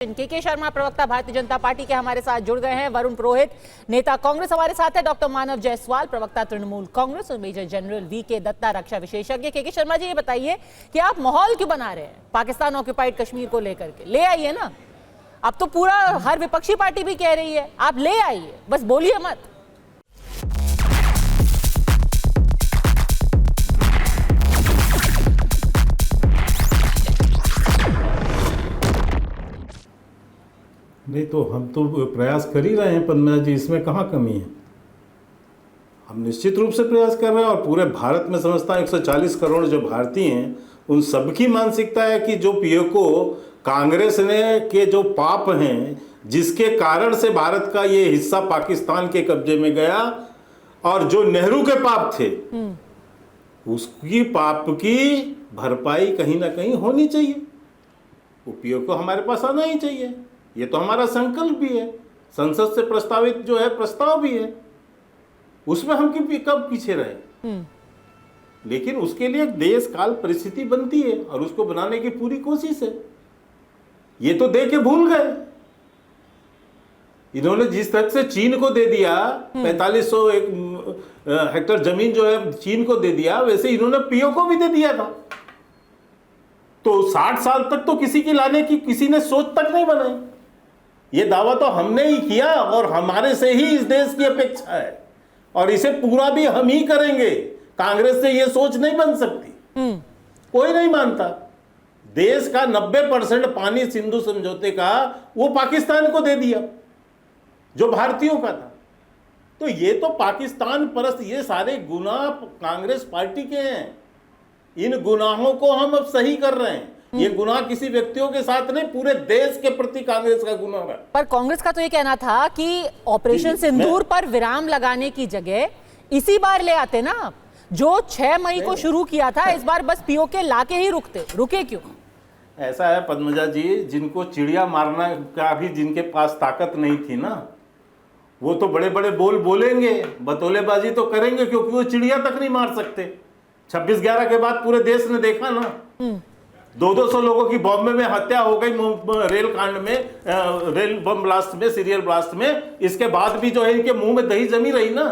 के शर्मा प्रवक्ता भारतीय जनता पार्टी के हमारे साथ जुड़ गए हैं। वरुण पुरोहित नेता कांग्रेस हमारे साथ है। डॉक्टर मानव जायसवाल प्रवक्ता तृणमूल कांग्रेस और मेजर जनरल वी.के. दत्ता रक्षा विशेषज्ञ। के शर्मा जी, ये बताइए कि आप माहौल क्यों बना रहे हैं पाकिस्तान ऑक्युपाइड कश्मीर को लेकर के? ले आइए ना, अब तो पूरा हर विपक्षी पार्टी भी कह रही है, आप ले आइए, बस बोलिए मत। नहीं तो हम तो प्रयास कर ही रहे हैं पन्ना जी, इसमें कहाँ कमी है। हम निश्चित रूप से प्रयास कर रहे हैं और पूरे भारत में समझता हूँ 140 करोड़ जो भारतीय हैं उन सबकी मानसिकता है कि जो पीओके कांग्रेस ने के जो पाप हैं जिसके कारण से भारत का ये हिस्सा पाकिस्तान के कब्जे में गया और जो नेहरू के पाप थे उसकी पाप की भरपाई कहीं ना कहीं होनी चाहिए। वो पीओके हमारे पास आना ही चाहिए, ये तो हमारा संकल्प भी है, संसद से प्रस्तावित जो है प्रस्ताव भी है, उसमें हम कब पीछे रहे। लेकिन उसके लिए देश काल परिस्थिति बनती है और उसको बनाने की पूरी कोशिश है। ये तो दे के भूल गए, इन्होंने जिस तरह से चीन को दे दिया 4500 हेक्टेयर जमीन जो है चीन को दे दिया, वैसे इन्होंने पीओके को भी दे दिया था। तो 60 साल तक तो किसी की लाने की किसी ने सोच तक नहीं बनाई। ये दावा तो हमने ही किया और हमारे से ही इस देश की अपेक्षा है और इसे पूरा भी हम ही करेंगे। कांग्रेस से ये सोच नहीं बन सकती, कोई नहीं मानता। देश का 90% पानी सिंधु समझौते का वो पाकिस्तान को दे दिया जो भारतीयों का था। तो ये तो पाकिस्तान परस्त ये सारे गुनाह कांग्रेस पार्टी के हैं। इन गुनाहों को हम अब सही कर रहे हैं। ये गुनाह किसी व्यक्तियों के साथ नहीं, पूरे देश के प्रति कांग्रेस का गुनाह है। पर कांग्रेस का तो ये कहना था कि ऑपरेशन सिंदूर पर विराम लगाने की जगह इसी बार ले आते ना आप, जो 6 मई को शुरू किया था, इस बार बस पीओके लाके ही रुके क्यों? ऐसा है पद्मजा जी, जिनको चिड़िया मारना का भी जिनके पास ताकत नहीं थी ना, वो तो बड़े बड़े बोल बोलेंगे, बतौलेबाजी तो करेंगे, क्योंकि वो चिड़िया तक नहीं मार सकते। 26/11 के बाद पूरे देश ने देखा ना, 200 लोगों की बॉम्बे में हत्या हो गई रेल कांड में, रेल बम ब्लास्ट में, सीरियल ब्लास्ट में। इसके बाद भी जो है इनके मुंह में दही जमी रही ना।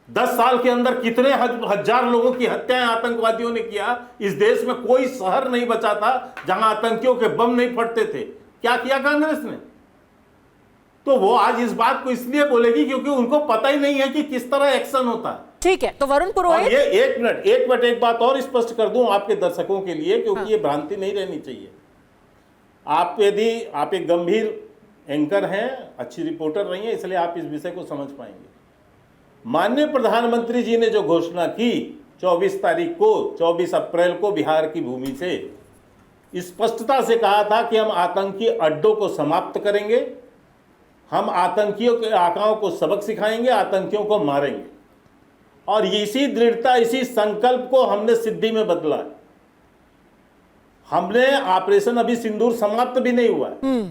10 साल के अंदर कितने हजार लोगों की हत्याएं आतंकवादियों ने किया। इस देश में कोई शहर नहीं बचा था जहां आतंकियों के बम नहीं फटते थे। क्या किया कांग्रेस ने? तो वो आज इस बात को इसलिए बोलेगी क्योंकि उनको पता ही नहीं है कि किस तरह एक्शन होता है। ठीक है, तो वरुण पुरोहित, ये एक मिनट एक बात और स्पष्ट कर दूं आपके दर्शकों के लिए, क्योंकि ये भ्रांति नहीं रहनी चाहिए। आप एक गंभीर एंकर हैं, अच्छी रिपोर्टर रही हैं, इसलिए आप इस विषय को समझ पाएंगे। माननीय प्रधानमंत्री जी ने जो घोषणा की 24 अप्रैल को बिहार की भूमि से स्पष्टता से कहा था कि हम आतंकी अड्डों को समाप्त करेंगे, हम आतंकियों के आकाओं को सबक सिखाएंगे, आतंकियों को मारेंगे। और इसी दृढ़ता, इसी संकल्प को हमने सिद्धि में बदला है। हमने ऑपरेशन अभी सिंदूर समाप्त भी नहीं हुआ है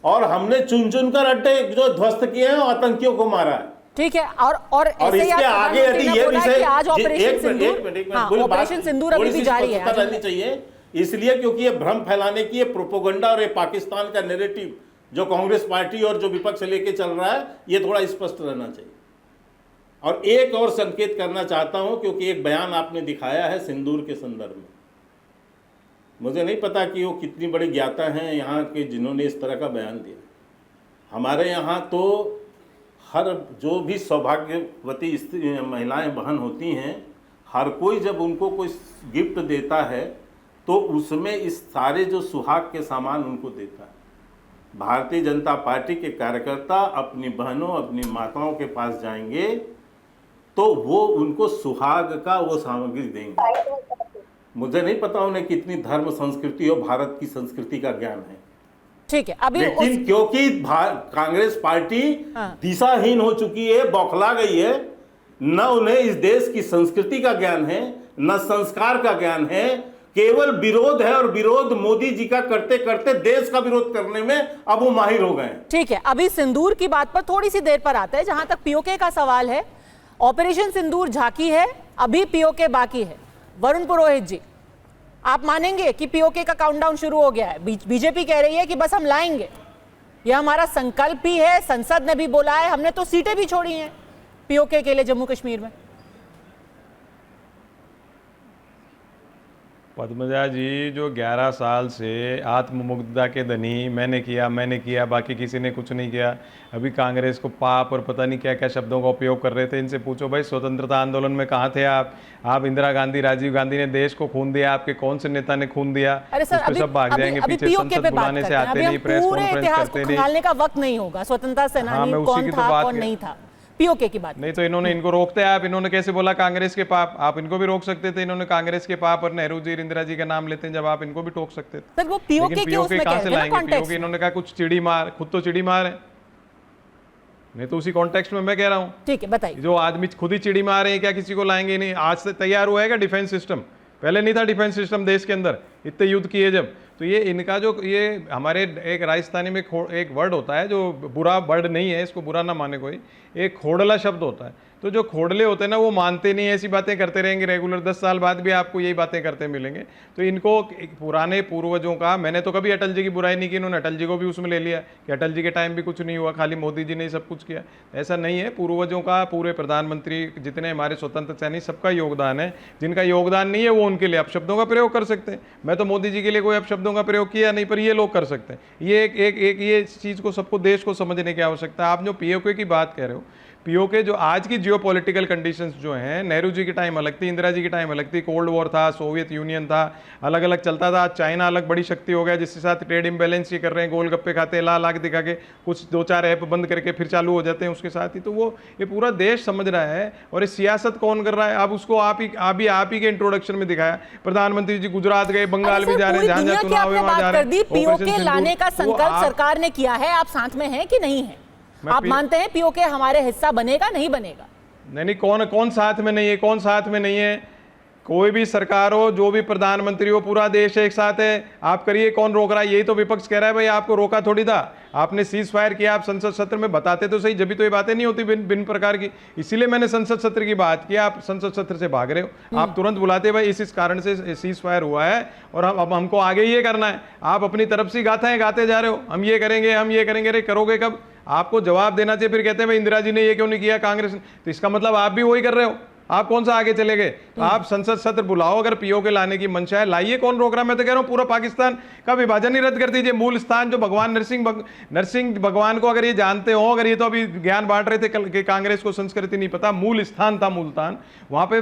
और हमने चुन चुन कर अड्डे जो ध्वस्त किए हैं आतंकियों को मारा है। ठीक है, और इसके आगे यदि ये विषय आज ऑपरेशन सिंदूर अभी भी जारी है, रहनी चाहिए, इसलिए क्योंकि ये भ्रम फैलाने की, ये प्रोपोगंडा और ये पाकिस्तान का नैरेटिव जो कांग्रेस पार्टी और जो विपक्ष लेके चल रहा है, ये थोड़ा स्पष्ट रहना चाहिए। और एक और संकेत करना चाहता हूं, क्योंकि एक बयान आपने दिखाया है सिंदूर के संदर्भ में। मुझे नहीं पता कि वो कितनी बड़ी ज्ञाता हैं यहाँ के जिन्होंने इस तरह का बयान दिया। हमारे यहाँ तो हर जो भी सौभाग्यवती महिलाएं बहन होती हैं, हर कोई जब उनको कोई गिफ्ट देता है तो उसमें इस सारे जो सुहाग के सामान उनको देता है। भारतीय जनता पार्टी के कार्यकर्ता अपनी बहनों, अपनी माताओं के पास जाएंगे तो वो उनको सुहाग का वो सामग्री देंगे। मुझे नहीं पता उन्हें कितनी धर्म संस्कृति और भारत की संस्कृति का ज्ञान है। ठीक है, अभी लेकिन क्योंकि कांग्रेस पार्टी दिशाहीन हो चुकी है, बौखला गई है, न उन्हें इस देश की संस्कृति का ज्ञान है, न संस्कार का ज्ञान है, केवल विरोध है। और विरोध मोदी जी का करते करते देश का विरोध करने में अब वो माहिर हो गए। ठीक है, अभी सिंदूर की बात पर थोड़ी सी देर पर आता है। जहां तक पीओके का सवाल है, ऑपरेशन सिंदूर झांकी है, अभी पीओके बाकी है। वरुण पुरोहित जी, आप मानेंगे कि पीओके का काउंटडाउन शुरू हो गया है? बीजेपी कह रही है कि बस हम लाएंगे, यह हमारा संकल्प ही है, संसद ने भी बोला है, हमने तो सीटें भी छोड़ी हैं पीओके के लिए जम्मू कश्मीर में। पद्मजा जी, जो 11 साल से आत्ममुग्धता के धनी मैंने किया बाकी किसी ने कुछ नहीं किया, अभी कांग्रेस को पाप और पता नहीं क्या क्या शब्दों का उपयोग कर रहे थे। इनसे पूछो भाई, स्वतंत्रता आंदोलन में कहाँ थे आप इंदिरा गांधी, राजीव गांधी ने देश को खून दिया, आपके कौन से नेता ने खून दिया? अरे सर, सब भाग जाएंगे पीछे, संसद बुलाने से आते नहीं, प्रेस कॉन्फ्रेंस करते नहीं। खंगालने का वक्त नहीं होगा, स्वतंत्रता सेनानी कौन था कौन नहीं था, पीओके की बात नहीं। तो इनको रोकते हैं आप? इन्होंने कैसे बोला कांग्रेस के पाप? आप इनको भी रोक सकते थे। इन्होंने कांग्रेस के पाप और नेहरू जी, इंदिरा जी का नाम लेते हैं जब आप इनको भी टोक सकते थे। सर वो पीओके के उसमें कहां से लाएंगे? पीओके इन्होंने कहा कुछ चिड़ी मार, खुद तो चिड़ी मार है। नहीं तो उसी कॉन्टेक्स्ट में मैं कह रहा हूं। ठीक है, बताइए। जो आदमी खुद ही चिड़ी मार रहे हैं, क्या किसी को लाएंगे नहीं? आज से तैयार हुआ है क्या डिफेंस सिस्टम? पहले नहीं था डिफेंस सिस्टम देश के अंदर, इतने युद्ध किए जब। तो ये इनका जो ये हमारे एक राजस्थानी में एक वर्ड होता है जो बुरा वर्ड नहीं है, इसको बुरा ना माने कोई, एक खोड़ला शब्द होता है। तो जो खोड़ले होते हैं ना, वो मानते नहीं, ऐसी बातें करते रहेंगे रेगुलर, 10 साल बाद भी आपको यही बातें करते मिलेंगे। तो इनको पुराने पूर्वजों का, मैंने तो कभी अटल जी की बुराई नहीं की, इन्होंने अटल जी को भी उसमें ले लिया कि अटल जी के टाइम भी कुछ नहीं हुआ, खाली मोदी जी ने ही सब कुछ किया। ऐसा नहीं है, पूर्वजों का, पूरे प्रधानमंत्री जितने हमारे स्वतंत्र सैनिक, सबका योगदान है। जिनका योगदान नहीं है वो उनके लिए अपशब्दों का प्रयोग कर सकते हैं। मैं तो मोदी जी के लिए कोई अपशब्दों का प्रयोग किया नहीं, पर ये लोग कर सकते हैं। ये एक ये चीज़ को सबको, देश को समझने की आवश्यकता है। आप जो पीओके की बात कह रहे हो, पीओके जो आज की जियोपॉलिटिकल कंडीशंस जो हैं, नेहरू जी के टाइम अलग थी, इंदिरा जी के टाइम अलग थी, कोल्ड वॉर था, सोवियत यूनियन था, अलग अलग चलता था। चाइना अलग बड़ी शक्ति हो गया, जिसके साथ ट्रेड इम्बैलेंस ये कर रहे हैं, गोलगप्पे खाते, लाल आग दिखा के कुछ 2-4 ऐप बंद करके फिर चालू हो जाते हैं उसके साथ ही। तो वो ये पूरा देश समझ रहा है। और ये सियासत कौन कर रहा है? अब उसको आप ही के इंट्रोडक्शन में दिखाया। प्रधानमंत्री जी गुजरात गए, बंगाल भी जा रहे हैं, जहां जहां चुनाव है वहां जा रहे हैं। पीओके लाने का संकल्प सरकार ने किया है, आप साथ में हैं कि नहीं है? आप मानते हैं पीओके हमारे हिस्सा बनेगा नहीं बनेगा? नहीं, कौन साथ में नहीं है? कौन साथ में नहीं है? कोई भी सरकार हो, जो भी प्रधानमंत्री हो, पूरा देश एक साथ है। आप करिए, कौन रोक रहा है? यही तो विपक्ष कह रहा है। भाई आपको रोका थोड़ी था, आपने सीज फायर किया। आप संसद सत्र में बताते तो सही, जब भी तो ये बातें नहीं होती बिन प्रकार की। इसीलिए मैंने संसद सत्र की बात की। आप संसद सत्र से भाग रहे हो। आप तुरंत बुलाते भाई इस कारण से सीज फायर हुआ है और अब हमको आगे ये करना है। आप अपनी तरफ से गाथाएं गाते जा रहे हो, हम ये करेंगे, हम ये करेंगे। अरे करोगे कब? आपको जवाब देना चाहिए। फिर कहते हैं भाई इंदिरा जी ने ये क्यों नहीं किया, कांग्रेस ने। तो इसका मतलब आप भी वही कर रहे हो। आप कौन सा आगे चले गए? तो आप संसद सत्र बुलाओ, अगर पीओके लाने की मंशा है लाइए, कौन रोक रहा है? मैं तो कह रहा हूं पूरा पाकिस्तान का विभाजन ही रद्द कर दीजिए। मूल स्थान जो भगवान नरसिंह भगवान को अगर ये जानते हो, अगर ये तो अभी ज्ञान बांट रहे थे कि कांग्रेस को संस्कृति नहीं पता, मूल स्थान था मुल्तान, वहां पे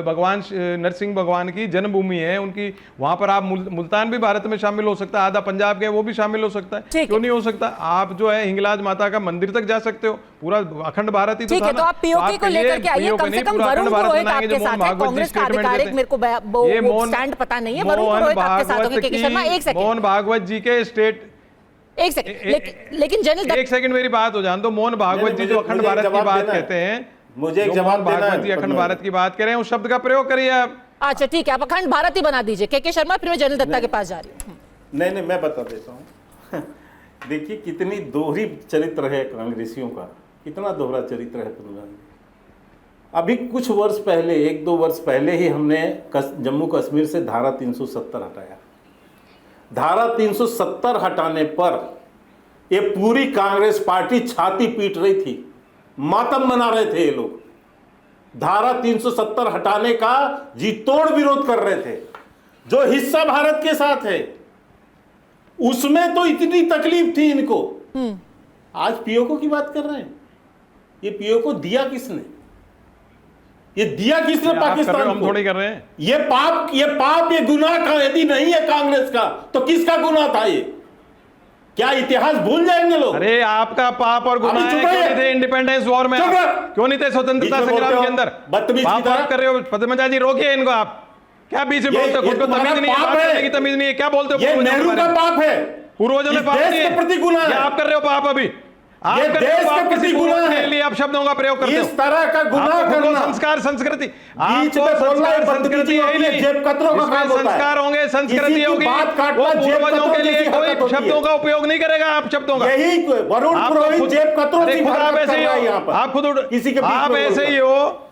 भगवान नरसिंह भगवान की जन्मभूमि है उनकी, वहां पर आप मुल्तान भी भारत में शामिल हो सकता है। आधा पंजाब के वो भी शामिल हो सकता है, क्यों नहीं हो सकता? आप जो है हिंगलाज माता का मंदिर तक जा सकते हो। पूरा अखंड भारत ही तो था। तो आप पीओके को लेकर के आइए, कम से कम वरुण पुरोहित आपके साथ है। कांग्रेस का आधिकारिक मेरे को वो स्टैंड पता नहीं है। वरुण पुरोहित आपके साथ होंगे। केके शर्मा, एक सेकंड। मोहन भागवत जी के स्टेट, एक सेकंड, लेकिन जनरल, एक सेकंड मेरी बात हो जान दो। मोहन भागवत जी जो अखंड भारत की बात कहते हैं, मुझे एक जवाब देना है। भागवत जी अखंड भारत की बात करें, उस शब्द का प्रयोग करिए आप। अच्छा ठीक है, आप अखंड भारत ही बना दीजिए। केके शर्मा, फिर मैं जनरल दत्ता के पास जा रही हूँ। नहीं, मैं बता देता हूँ। देखिए कितनी दोहरी चरित्र है कांग्रेसियों का, कितना दोहरा चरित्र है पंजाब। अभी कुछ वर्ष पहले, 1-2 वर्ष पहले ही हमने जम्मू कश्मीर से धारा 370 हटाया। धारा 370 हटाने पर ये पूरी कांग्रेस पार्टी छाती पीट रही थी, मातम मना रहे थे ये लोग। धारा 370 हटाने का जी तोड़ विरोध कर रहे थे। जो हिस्सा भारत के साथ है उसमें तो इतनी तकलीफ थी इनको। आज पीओके की बात कर रहे हैं। ये पीओके दिया किसने? ये दिया किसने पाकिस्तान को? हम थोड़ी कर रहे हैं। ये पाप, ये गुनाह का यदि नहीं है कांग्रेस का, तो किसका गुनाह था ये? क्या इतिहास भूल जाएंगे लोग? अरे आपका पाप और गुनाह है। क्यों नहीं थे इंडिपेंडेंस वॉर में? क्यों नहीं थे स्वतंत्रता संग्राम के अंदर? बात कर रहे हो पद्मजा जी, रोकिए इनको। आप क्या बीच में बोलते हो? खुद को तमीज नहीं है, बात करने की तमीज नहीं है, क्या बोलते हो? ये नेहरू का पाप है, पूर्वजों ने पाप किया, प्रति गुनाह है। आप कर रहे हो पाप। अभी आप देश के प्रति गुनाह है, लिए आप शब्दों का प्रयोग करते हो। इस तरह का गुनाह करना, संस्कार संस्कृति, बीच में संस्कार संस्कृति है नहीं, जेब कतरों का काम होता है। संस्कार होंगे, संस्कृति होगी, वो पूर्वजों के लिए कोई शब्दों का उपयोग नहीं करेगा। आप शब्दों का, यही वरुण पुरोहित जेब कतरों की आप ऐसे ही हो, आप खुद किसी के आप ऐसे ही हो।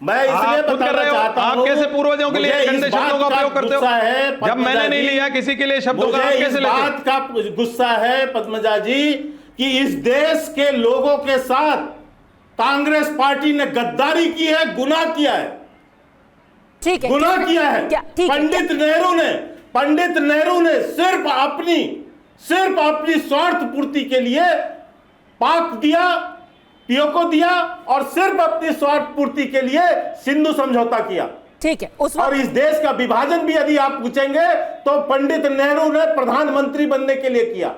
मैं इसलिए आप खुद कर रहे हो, बताना आप चाहता कैसे हूं, पूर्वजों के लिए मुझे गंदे इस शब्दों का बात उपयोग करते हो? गुस्सा है जब पद्मजा मैंने नहीं जी, लिया किसी के लिए शब्दों का, मुझे आप इस कैसे लेते हो? बात का गुस्सा है पद्मजा जी कि इस देश के लोगों के साथ कांग्रेस पार्टी ने गद्दारी की है, गुनाह किया है, ठीक है, गुनाह किया है। ठीक है, पंडित नेहरू ने सिर्फ अपनी स्वार्थ पूर्ति के लिए पाक दिया, पीओके दिया, और सिर्फ अपनी स्वार्थ पूर्ति के लिए सिंधु समझौता किया। ठीक है, उस और इस देश का विभाजन भी यदि आप पूछेंगे तो पंडित नेहरू ने प्रधानमंत्री बनने के लिए किया।